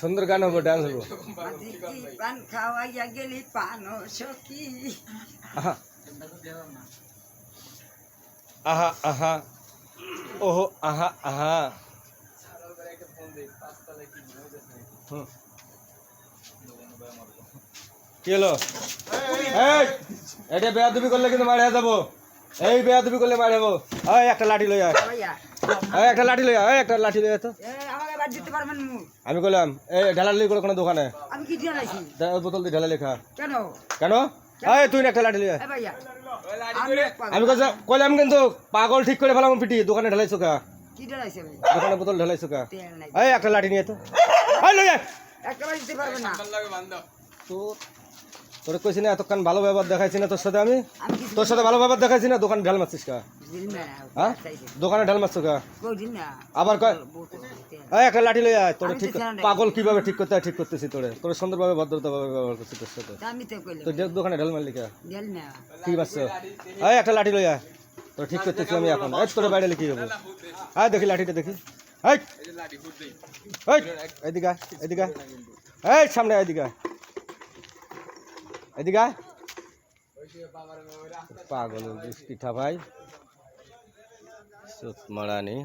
সুন্দর গান হবো, ডান্স হবো। পান খাওয়াইয়া গেলি পান সখী। আহা আহা ওহো আহা আহা। কি হলো? এটা বেয়াদবি করলে কিন্তু মারিয়া যাবো। এই বেয়াদবি করলে মারি যাবো। একটা লাঠি লই আয়, একটা লাঠি লই আয়, একটা লাঠি লই আয় তো। আমি কইলাম এই ঢালালি করে কোনো দোকানে আমি কি ঢালাইছি? বোতল দিয়ে ঢালা লেখা কেন কেন? তুই একটা লাঠি লই আয়। আমি কইলাম কিন্তু পাগল ঠিক করে ফেলাম পিটি। দোকানে ঢালাইছো কা? কি ঢালাইছে? দোকানে বোতল ঢালাইছো কা? একটা লাঠি নিয়ে তো লই আয়। একবার দিতে পারবে না তো তোরে কইছি না এতক্ষণ ভালো ব্যবহার দেখাইছি না তোর সাথে? আমি তোর সাথে ভালো ব্যবহার দেখাইছি না? দোকানে ঢাল মারছিস কা? হ্যাঁ দোকানে ঢাল মারছো কা? আবার কয় একটা লাঠি লই আয়। তোর ঠিক পাগল কিভাবে ঠিক করতে হয় ঠিক করতেছি। তোর সুন্দরভাবে ভদ্রতাভাবে ব্যবহার করছি তোর সাথে। তোর দোকানে ঢাল মারলি কা? কি বাচ্চা? একটা লাঠি লই আয়। তোর ঠিক করতেছি আমি এখন। তোর বাইরে লিখি যাবো। দেখি লাঠিটা দেখি। এদিকে এদিকে সামনে এদিকে এদিকে পাগল পিঠা ভাই মারানি।